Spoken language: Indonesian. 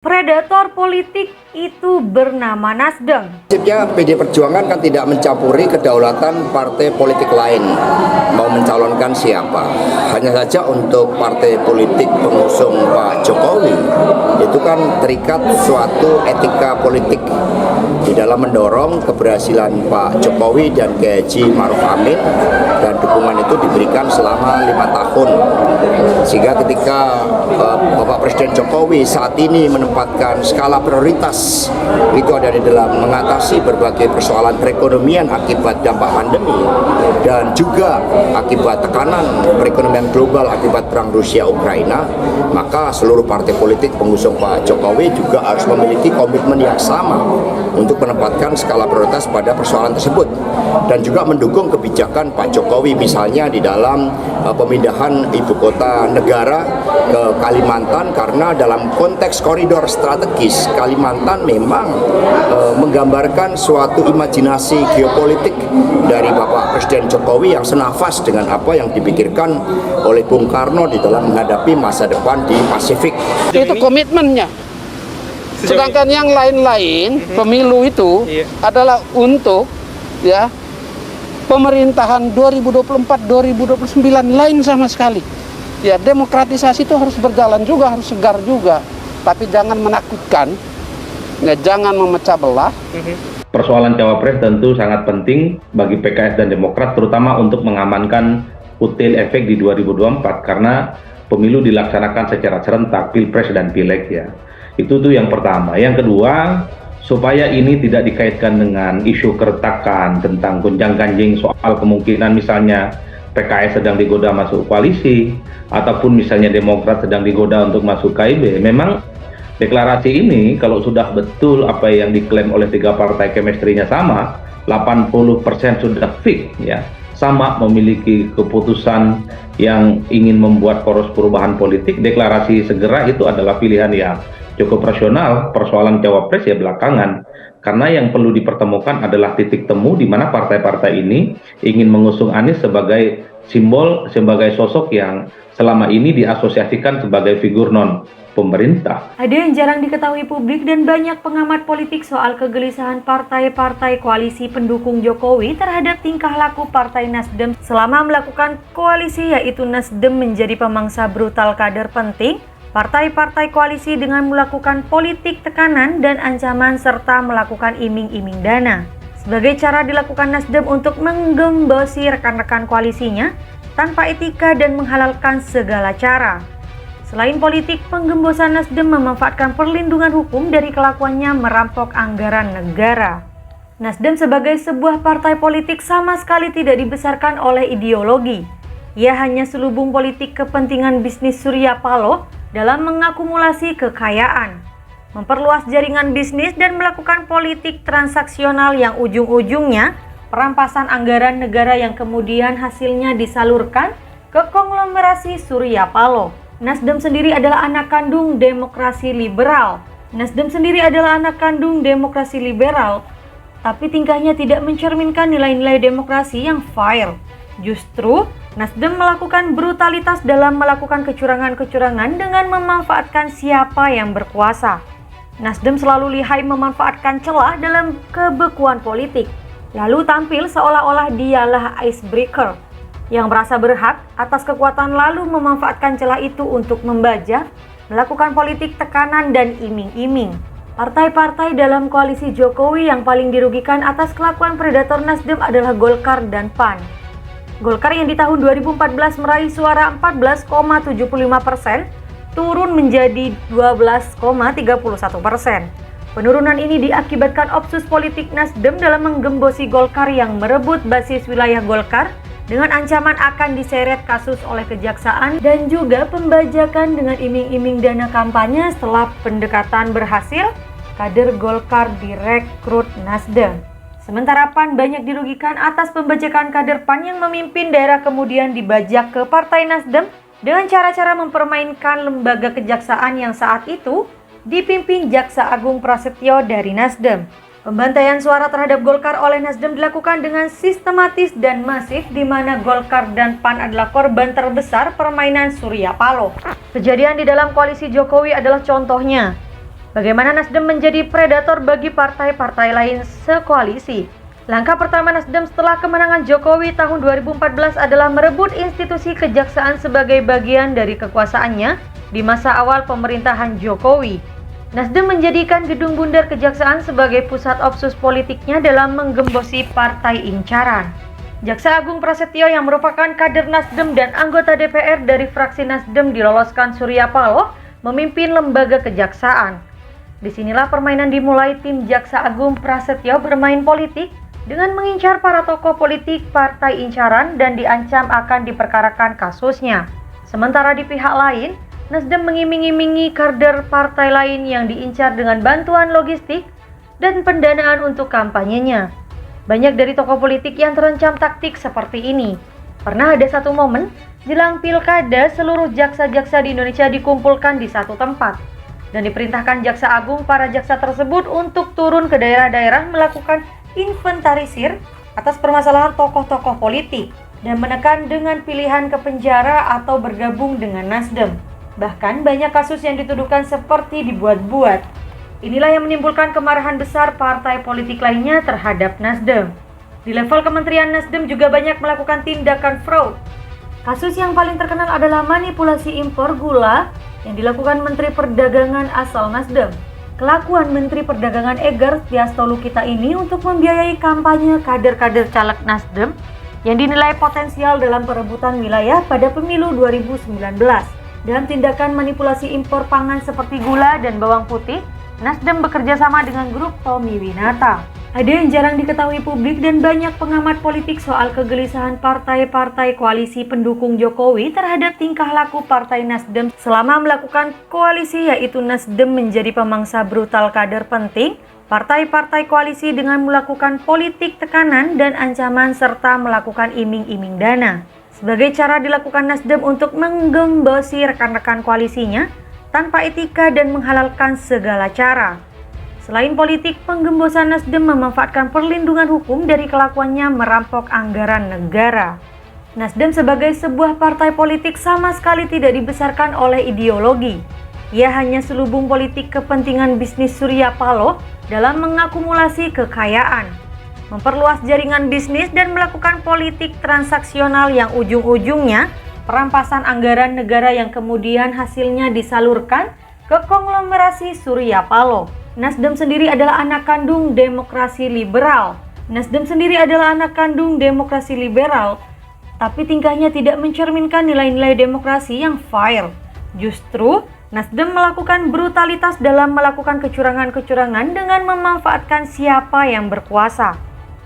Predator politik itu bernama Nasdem. Prinsipnya PD Perjuangan kan tidak mencampuri kedaulatan partai politik lain mau mencalonkan siapa. Hanya saja untuk partai politik pengusung Pak Jokowi itu kan terikat suatu etika politik di dalam mendorong keberhasilan Pak Jokowi dan Kiai Haji Ma'ruf Amin, dan dukungan itu diberikan selama 5 tahun. Sehingga ketika Bapak Presiden Jokowi saat ini menempatkan skala prioritas itu ada di dalam mengatasi berbagai persoalan perekonomian akibat dampak pandemi dan juga akibat tekanan perekonomian global akibat perang Rusia-Ukraina, maka seluruh partai politik pengusung Pak Jokowi juga harus memiliki komitmen yang sama untuk menempatkan skala prioritas pada persoalan tersebut dan juga mendukung kebijakan Pak Jokowi misalnya di dalam pemindahan ibu kota negara ke Kalimantan, karena dalam konteks koridor strategis Kalimantan memang menggambarkan suatu imajinasi geopolitik dari Bapak Presiden Jokowi yang senafas dengan apa yang dipikirkan oleh Bung Karno di dalam menghadapi masa depan di Pasifik. Itu komitmennya. Sedangkan yang lain-lain pemilu itu adalah untuk pemerintahan 2024-2029 lain sama sekali. Ya, demokratisasi itu harus berjalan juga, harus segar juga, tapi jangan menakutkan, jangan memecah belah. Persoalan cawapres tentu sangat penting bagi PKS dan Demokrat, terutama untuk mengamankan kutil efek di 2024 karena pemilu dilaksanakan secara serentak, pilpres dan pileg ya. Itu tuh yang pertama. Yang kedua, supaya ini tidak dikaitkan dengan isu keretakan tentang gonjang-ganjing soal kemungkinan misalnya PKS sedang digoda masuk koalisi ataupun misalnya Demokrat sedang digoda untuk masuk KIB. Memang deklarasi ini kalau sudah betul apa yang diklaim oleh 3 partai chemistry-nya sama, 80% sudah fix ya, sama memiliki keputusan yang ingin membuat poros perubahan politik, deklarasi segera itu adalah pilihan yang cukup rasional. Persoalan cawapres ya belakangan, karena yang perlu dipertemukan adalah titik temu di mana partai-partai ini ingin mengusung Anies sebagai simbol, sebagai sosok yang selama ini diasosiasikan sebagai figur non pemerintah. Ada yang jarang diketahui publik dan banyak pengamat politik soal kegelisahan partai-partai koalisi pendukung Jokowi terhadap tingkah laku Partai Nasdem selama melakukan koalisi, yaitu Nasdem menjadi pemangsa brutal kader penting partai-partai koalisi dengan melakukan politik tekanan dan ancaman serta melakukan iming-iming dana. Sebagai cara dilakukan Nasdem untuk menggembosi rekan-rekan koalisinya tanpa etika dan menghalalkan segala cara. Selain politik, penggembosan Nasdem memanfaatkan perlindungan hukum dari kelakuannya merampok anggaran negara. Nasdem sebagai sebuah partai politik sama sekali tidak dibesarkan oleh ideologi. Ia hanya selubung politik kepentingan bisnis Surya Paloh dalam mengakumulasi kekayaan, memperluas jaringan bisnis dan melakukan politik transaksional yang ujung-ujungnya perampasan anggaran negara yang kemudian hasilnya disalurkan ke konglomerasi Surya Paloh. Nasdem sendiri adalah anak kandung demokrasi liberal. Tapi tingkahnya tidak mencerminkan nilai-nilai demokrasi yang fair. Justru Nasdem melakukan brutalitas dalam melakukan kecurangan-kecurangan dengan memanfaatkan siapa yang berkuasa. Nasdem selalu lihai memanfaatkan celah dalam kebekuan politik, lalu tampil seolah-olah dialah icebreaker yang merasa berhak atas kekuatan lalu memanfaatkan celah itu untuk membajak, melakukan politik tekanan dan iming-iming. Partai-partai dalam koalisi Jokowi yang paling dirugikan atas kelakuan predator Nasdem adalah Golkar dan PAN. Golkar yang di tahun 2014 meraih suara 14,75% turun menjadi 12,31%. Penurunan ini diakibatkan opsus politik Nasdem dalam menggembosi Golkar yang merebut basis wilayah Golkar dengan ancaman akan diseret kasus oleh kejaksaan dan juga pembajakan dengan iming-iming dana kampanye. Setelah pendekatan berhasil, kader Golkar direkrut Nasdem. Sementara PAN banyak dirugikan atas pembajakan kader PAN yang memimpin daerah kemudian dibajak ke Partai Nasdem dengan cara-cara mempermainkan lembaga kejaksaan yang saat itu dipimpin Jaksa Agung Prasetyo dari Nasdem. Pembantaian suara terhadap Golkar oleh Nasdem dilakukan dengan sistematis dan masif, di mana Golkar dan PAN adalah korban terbesar permainan Surya Paloh. Kejadian di dalam koalisi Jokowi adalah contohnya. Bagaimana Nasdem menjadi predator bagi partai-partai lain sekoalisi? Langkah pertama Nasdem setelah kemenangan Jokowi tahun 2014 adalah merebut institusi kejaksaan sebagai bagian dari kekuasaannya di masa awal pemerintahan Jokowi. Nasdem menjadikan gedung bundar kejaksaan sebagai pusat opsus politiknya dalam menggembosi partai incaran. Jaksa Agung Prasetyo yang merupakan kader Nasdem dan anggota DPR dari fraksi Nasdem diloloskan Surya Paloh memimpin lembaga kejaksaan. Disinilah permainan dimulai. Tim Jaksa Agung Prasetyo bermain politik dengan mengincar para tokoh politik partai incaran dan diancam akan diperkarakan kasusnya. Sementara di pihak lain, Nasdem mengiming-imingi kader partai lain yang diincar dengan bantuan logistik dan pendanaan untuk kampanyenya. Banyak dari tokoh politik yang terancam taktik seperti ini. Pernah ada satu momen, jelang pilkada seluruh jaksa-jaksa di Indonesia dikumpulkan di satu tempat dan diperintahkan Jaksa Agung para jaksa tersebut untuk turun ke daerah-daerah melakukan inventarisir atas permasalahan tokoh-tokoh politik dan menekan dengan pilihan ke penjara atau bergabung dengan Nasdem. Bahkan banyak kasus yang dituduhkan seperti dibuat-buat. Inilah yang menimbulkan kemarahan besar partai politik lainnya terhadap Nasdem. Di level kementerian, Nasdem juga banyak melakukan tindakan fraud. Kasus yang paling terkenal adalah manipulasi impor gula yang dilakukan Menteri Perdagangan asal Nasdem. Kelakuan Menteri Perdagangan Egar Tiastolukita ini untuk membiayai kampanye kader-kader caleg Nasdem yang dinilai potensial dalam perebutan wilayah pada pemilu 2019. Dalam tindakan manipulasi impor pangan seperti gula dan bawang putih, Nasdem bekerja sama dengan grup Tommy Winata. Ada yang jarang diketahui publik dan banyak pengamat politik soal kegelisahan partai-partai koalisi pendukung Jokowi terhadap tingkah laku Partai Nasdem selama melakukan koalisi, yaitu Nasdem menjadi pemangsa brutal kader penting partai-partai koalisi dengan melakukan politik tekanan dan ancaman serta melakukan iming-iming dana. Sebagai cara dilakukan Nasdem untuk menggembosi rekan-rekan koalisinya tanpa etika dan menghalalkan segala cara. Selain politik, penggembosan Nasdem memanfaatkan perlindungan hukum dari kelakuannya merampok anggaran negara. Nasdem sebagai sebuah partai politik sama sekali tidak dibesarkan oleh ideologi. Ia hanya selubung politik kepentingan bisnis Surya Paloh dalam mengakumulasi kekayaan, memperluas jaringan bisnis dan melakukan politik transaksional yang ujung-ujungnya perampasan anggaran negara yang kemudian hasilnya disalurkan ke konglomerasi Surya Paloh. Nasdem sendiri adalah anak kandung demokrasi liberal. Tapi tingkahnya tidak mencerminkan nilai-nilai demokrasi yang fair. Justru, Nasdem melakukan brutalitas dalam melakukan kecurangan-kecurangan dengan memanfaatkan siapa yang berkuasa.